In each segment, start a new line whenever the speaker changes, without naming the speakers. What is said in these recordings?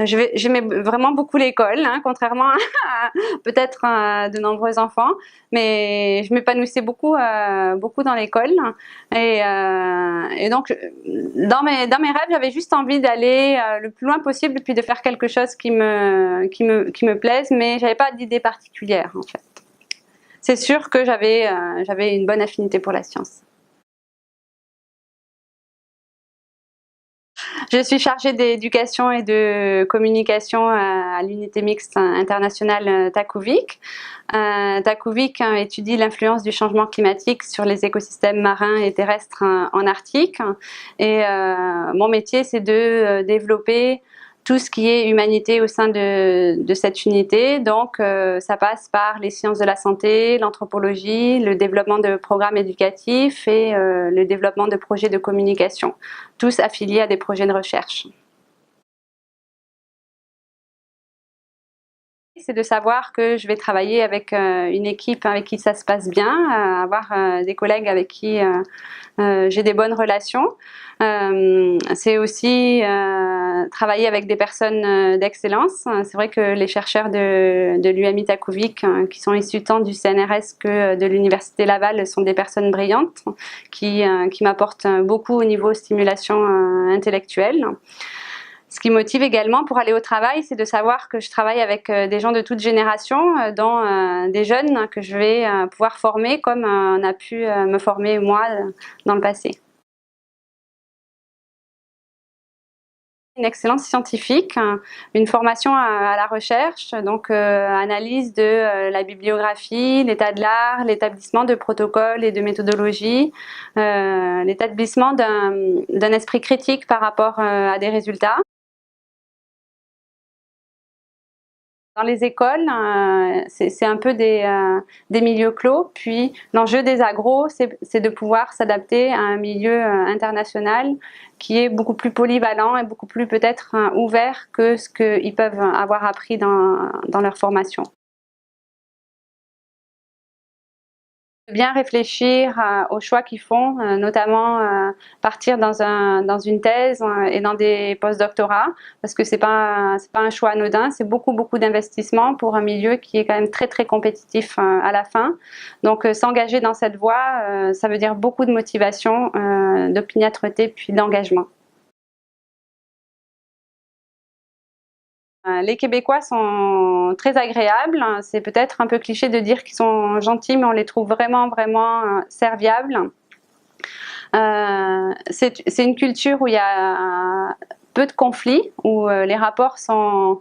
J'aimais vraiment beaucoup l'école, hein, contrairement à peut-être de nombreux enfants, mais je m'épanouissais beaucoup dans l'école. Et donc, dans mes rêves, j'avais juste envie d'aller le plus loin possible, puis de faire quelque chose qui me plaise, mais j'avais pas d'idée particulière en fait. C'est sûr que j'avais une bonne affinité pour la science. Je suis chargée d'éducation et de communication à l'unité mixte internationale Takuvik. Takuvik étudie l'influence du changement climatique sur les écosystèmes marins et terrestres en Arctique. Et mon métier, c'est de développer tout ce qui est humanité au sein de cette unité. Donc, ça passe par les sciences de la santé, l'anthropologie, le développement de programmes éducatifs et le développement de projets de communication, tous affiliés à des projets de recherche. C'est de savoir que je vais travailler avec une équipe avec qui ça se passe bien, avoir des collègues avec qui j'ai des bonnes relations. C'est aussi travailler avec des personnes d'excellence. C'est vrai que les chercheurs de l'UMI Takuvik, qui sont issus tant du CNRS que de l'Université Laval, sont des personnes brillantes qui m'apportent beaucoup au niveau stimulation intellectuelle. Ce qui motive également pour aller au travail, c'est de savoir que je travaille avec des gens de toute génération, dont des jeunes que je vais pouvoir former comme on a pu me former moi dans le passé. Une excellence scientifique, une formation à la recherche, donc analyse de la bibliographie, l'état de l'art, l'établissement de protocoles et de méthodologies, l'établissement d'un esprit critique par rapport à des résultats. Dans les écoles, c'est un peu des milieux clos, puis l'enjeu des agros, c'est de pouvoir s'adapter à un milieu international qui est beaucoup plus polyvalent et beaucoup plus peut-être ouvert que ce qu'ils peuvent avoir appris dans leur formation. Bien réfléchir aux choix qu'ils font, notamment partir dans une thèse et dans des post-doctorats, parce que c'est pas un choix anodin, c'est beaucoup d'investissement pour un milieu qui est quand même très compétitif à la fin. Donc s'engager dans cette voie, ça veut dire beaucoup de motivation, d'opiniâtreté puis d'engagement. Les Québécois sont très agréables. C'est peut-être un peu cliché de dire qu'ils sont gentils, mais on les trouve vraiment serviables. C'est une culture où il y a peu de conflits, où les rapports sont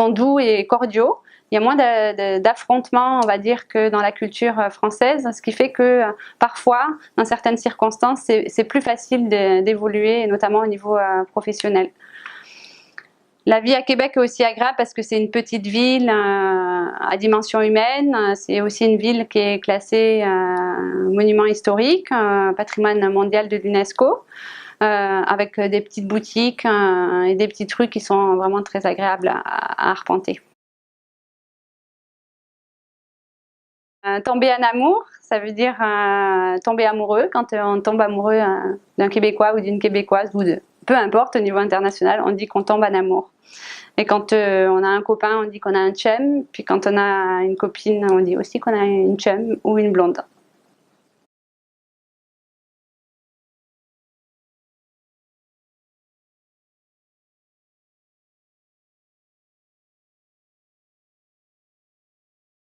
doux et cordiaux. Il y a moins d'affrontements, on va dire, que dans la culture française, ce qui fait que parfois, dans certaines circonstances, c'est plus facile d'évoluer, notamment au niveau professionnel. La vie à Québec est aussi agréable parce que c'est une petite ville à dimension humaine. C'est aussi une ville qui est classée monument historique, patrimoine mondial de l'UNESCO, avec des petites boutiques et des petites rues qui sont vraiment très agréables à arpenter. Tomber en amour, ça veut dire tomber amoureux. Quand on tombe amoureux d'un Québécois ou d'une Québécoise, ou peu importe au niveau international, on dit qu'on tombe en amour. Et quand on a un copain, on dit qu'on a un chum. Puis quand on a une copine, on dit aussi qu'on a une chum ou une blonde.